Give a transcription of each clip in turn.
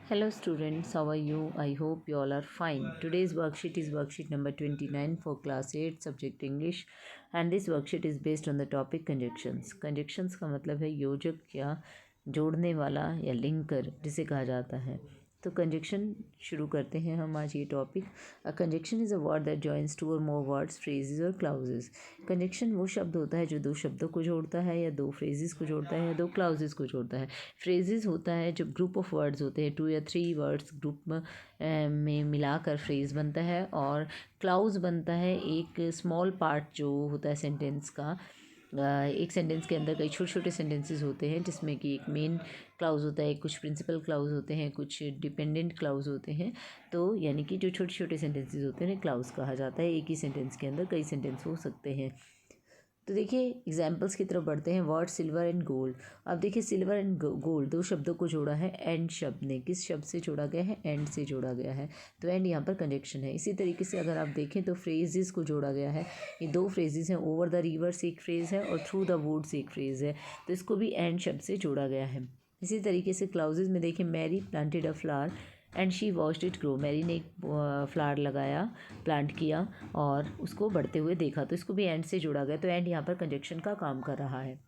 Hello students, how are you? I hope you all are fine. Today's worksheet is worksheet number 29 for class 8 subject English and this worksheet is based on the topic conjunctions. Conjunctions का मतलब है योजक या जोड़ने वाला या linker जिसे कहा जाता है। तो कंजक्शन शुरू करते हैं हम आज ये topic. A conjunction is a word that joins two or more words, phrases or clauses. Conjunction वो शब्द होता है जो दो शब्दों को जोड़ता है या दो फ्रेजेस को जोड़ता है या दो क्लाउजेस को जोड़ता है। फ्रेजेस होता है जब ग्रुप ऑफ वर्ड्स होते हैं, 2 या 3 वर्ड्स ग्रुप में मिलाकर फ्रेज बनता है, और क्लाउज बनता है एक स्मॉल पार्ट जो होता है सेंटेंस का। एक सेंटेंस के अंदर कई छोटे छोटे सेंटेंसेस होते हैं जिसमें कि एक मेन क्लाउज होता है, कुछ प्रिंसिपल क्लाउज होते हैं, कुछ डिपेंडेंट क्लाउज होते हैं। तो यानी कि जो छोटे छोटे सेंटेंसेस होते हैं क्लाउज कहा जाता है। एक ही सेंटेंस के अंदर कई सेंटेंस हो सकते हैं। तो देखिए एग्जाम्पल्स की तरफ बढ़ते हैं। Word silver and gold. अब देखिए सिल्वर एंड गोल्ड दो शब्दों को जोड़ा है एंड शब्द ने। किस शब्द से जोड़ा गया है? एंड से जोड़ा गया है। तो एंड यहाँ पर कंजक्शन है। इसी तरीके से अगर आप देखें तो फ्रेजेस को जोड़ा गया है। ये दो फ्रेजेस हैं, ओवर द रिवर से एक फ्रेज है और थ्रू द वुड से एक फ्रेज है। तो इसको भी एंड शब्द से जोड़ा गया है। इसी तरीके से क्लाउजेज में देखिए, Mary planted a flower and she watched it grow. Mary ने एक फ्लावर लगाया, प्लांट किया और उसको बढ़ते हुए देखा। तो इसको भी एंड से जोड़ा गया। तो एंड यहाँ पर कंजक्शन का काम कर रहा है।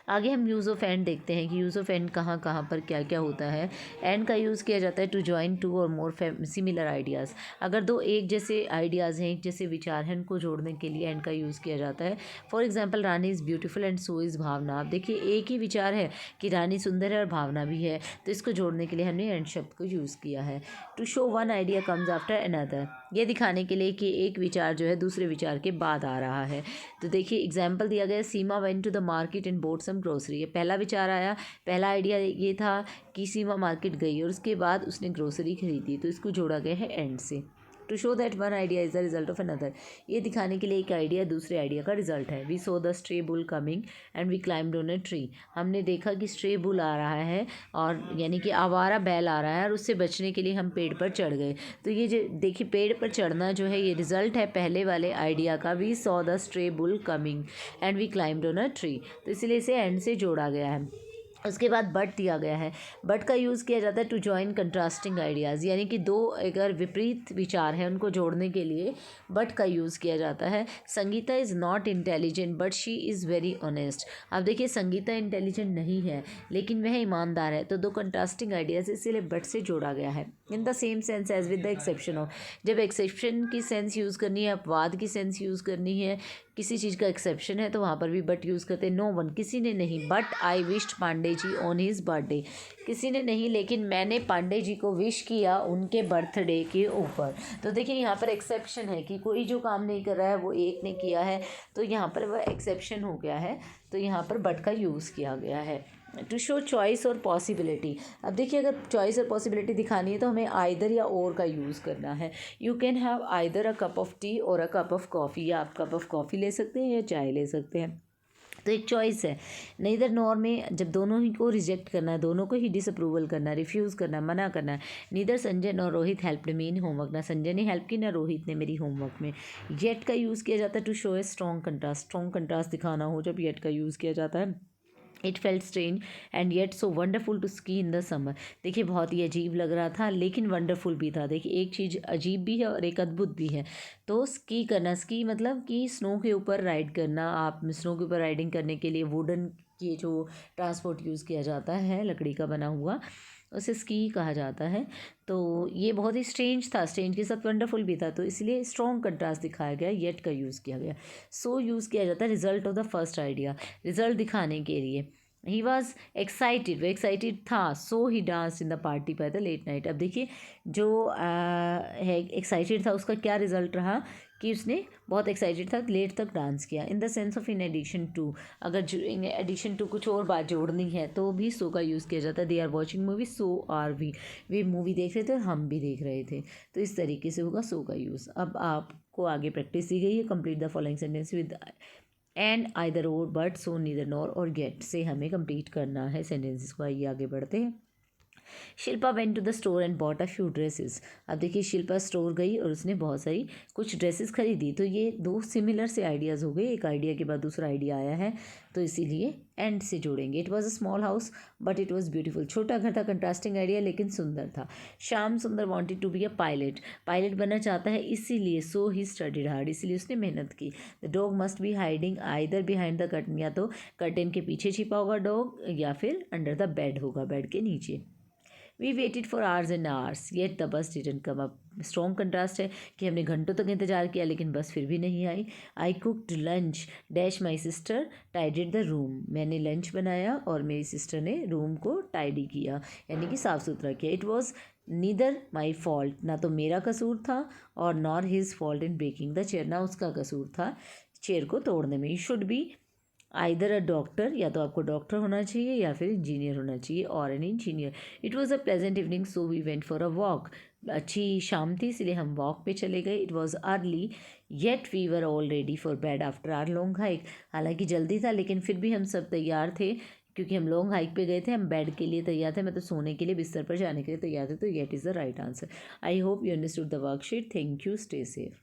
आगे हम यूज़ ऑफ एंड देखते हैं कि यूज़ ऑफ एंड कहाँ कहाँ पर क्या क्या होता है। एंड का यूज़ किया जाता है to join to or more similar ideas. अगर दो एक जैसे आइडियाज़ हैं, एक जैसे विचार हैं, उनको जोड़ने के लिए एंड का यूज़ किया जाता है। For example, Rani is beautiful and so is Bhavna. आप देखिए एक ही विचार है कि रानी सुंदर है और भावना भी है, तो इसको जोड़ने के लिए हमने एंड शब्द को यूज़ किया है। To show one idea comes after another. ये दिखाने के लिए कि एक विचार जो है दूसरे विचार के बाद आ रहा है। तो देखिए एग्जाम्पल दिया गया, Seema went to the market and bought some grocery. ये पहला विचार आया, पहला आइडिया ये था कि सीमा मार्केट गई और उसके बाद उसने ग्रोसरी खरीदी। तो इसको जोड़ा गया है एंड से। To show that one idea is the result of another. ये दिखाने के लिए एक आइडिया दूसरे आइडिया का रिजल्ट है। We saw the stray bull coming and we climbed on a tree. हमने देखा कि स्ट्रे बुल आ रहा है, और यानी कि आवारा बैल आ रहा है, और उससे बचने के लिए हम पेड़ पर चढ़ गए। तो ये जो देखिए पेड़ पर चढ़ना जो है ये रिजल्ट है पहले वाले आइडिया का। We saw the stray bull coming and we climbed on a tree. तो इसलिए इसे एंड से जोड़ा गया है। उसके बाद बट दिया गया है। बट का यूज़ किया जाता है टू जॉइन कंट्रास्टिंग आइडियाज़, यानी कि दो अगर विपरीत विचार हैं उनको जोड़ने के लिए बट का यूज़ किया जाता है। Sangeeta is not intelligent but she is very honest. अब देखिए संगीता इंटेलिजेंट नहीं है लेकिन वह ईमानदार है। तो दो कंट्रास्टिंग आइडियाज़ इसीलिए बट से जोड़ा गया है। In the same sense as with the exception of. जब एक्सेप्शन की सेंस यूज़ करनी है, अपवाद की सेंस यूज़ करनी है, किसी चीज़ का एक्सेप्शन है, तो वहाँ पर भी बट यूज़ करते हैं। नो वन, किसी ने नहीं। But I wished Pandey ji on his birthday. किसी ने नहीं लेकिन मैंने पांडे जी को विश किया उनके बर्थडे के ऊपर। तो देखिए यहाँ पर एक्सेप्शन है कि कोई जो काम नहीं कर रहा है वो एक ने किया है, तो यहाँ पर वह एक्सेप्शन हो गया है। तो यहाँ पर बट का यूज़ किया गया है। टू शो चॉइस और पॉसिबिलिटी। अब देखिए अगर चॉइस और पॉसिबिलिटी दिखानी है तो हमें आइदर या और का यूज़ करना है। You can have either a cup of T और अ कप ऑफ कॉफ़ी। या आप कप ऑफ कॉफ़ी ले सकते हैं या चाय ले सकते हैं। तो एक चॉइस है। नेदर नॉर में जब दोनों ही को रिजेक्ट करना है, दोनों को ही डिसअप्रूवल करना है, रिफ्यूज़ करना है, मना करना है। Neither Sanjay nor Rohit helped me in homework. ना संजय ने हेल्प की ना रोहित ने मेरी होमवर्क में। येट का यूज़ किया जाता है to show a strong contrast. Strong contrast दिखाना हो जब येट का यूज़ किया जाता है। It felt strange and yet so wonderful to ski in the summer. देखिए बहुत ही अजीब लग रहा था लेकिन वंडरफुल भी था। देखिए एक चीज़ अजीब भी है और एक अद्भुत भी है। तो स्की करना, स्की मतलब कि स्नो के ऊपर राइड करना। आप स्नो के ऊपर राइडिंग करने के लिए वुडन की जो ट्रांसपोर्ट यूज़ किया जाता है, लकड़ी का बना हुआ, उसे स्की कहा जाता है। तो ये बहुत ही स्ट्रेंज था, स्ट्रेंज के साथ वंडरफुल भी था, तो इसलिए स्ट्रॉन्ग कंट्रास्ट दिखाया गया, येट का यूज़ किया गया। सो यूज़ किया जाता है result of the first idea, result दिखाने के लिए। ही वॉज एक्साइटेड, वह एक्साइटेड था। So he dance in the party by the late night. अब देखिए जो है एक्साइटेड था उसका क्या रिजल्ट रहा कि उसने बहुत एक्साइटेड था, लेट तक डांस किया। In the sense of in addition to, अगर इन एडिशन टू कुछ और बात जोड़नी है तो भी सो का यूज़ किया जाता है। They are watching movie so are we. वे मूवी देख रहे थे और हम भी देख रहे थे। तो इस तरीके से होगा सो का यूज़। अब आपको आगे प्रैक्टिस दी गई है। Complete the following sentence with and either और, बट, सो, नीदर, नॉर और गेट से हमें कंप्लीट करना है सेंटेंसेस को। आइए आगे बढ़ते हैं। Shilpa went to the store and bought a few dresses. अब देखिए शिल्पा स्टोर गई और उसने बहुत सारी कुछ ड्रेसेस खरीदी। तो ये दो सिमिलर से आइडियाज़ हो गए, एक आइडिया के बाद दूसरा आइडिया आया है, तो इसीलिए एंड से जोड़ेंगे। It was a small house but it was beautiful. छोटा घर था, कंट्रास्टिंग आइडिया लेकिन सुंदर था। Shyam Sundar wanted to be a pilot, pilot बनना चाहता है इसीलिए, सो ही स्टडीड हार्ड, इसीलिए उसने मेहनत की। The dog must be hiding either behind the curtain, या तो कर्टेन के पीछे छिपा होगा डॉग या फिर अंडर द बेड होगा, बेड के नीचे। We waited for hours and hours yet the bus didn't come up. Strong contrast है कि हमने घंटों तक इंतजार किया लेकिन बस फिर भी नहीं आई। I cooked lunch dash my sister tidied the room, मैंने लंच बनाया और मेरी सिस्टर ने रूम को टाइडी किया, यानी कि साफ़ सुथरा किया। It was neither my fault, ना तो मेरा कसूर था और nor his fault in breaking the chair, ना उसका कसूर था चेयर को तोड़ने में। You should be either a doctor, या तो आपको डॉक्टर होना चाहिए या फिर इंजीनियर होना चाहिए, or an engineer. It was a pleasant evening so we went for a walk, अच्छी शाम थी इसलिए हम वॉक पे चले गए। It was early yet we were all ready for bed after our long hike, हालांकि जल्दी था लेकिन फिर भी हम सब तैयार थे क्योंकि हम लॉन्ग हाइक पे गए थे, हम बेड के लिए तैयार थे, मतलब सोने के लिए बिस्तर पर जाने के लिए तैयार थे। तो yet is the right answer. I hope you understood the worksheet. Thank you, stay safe.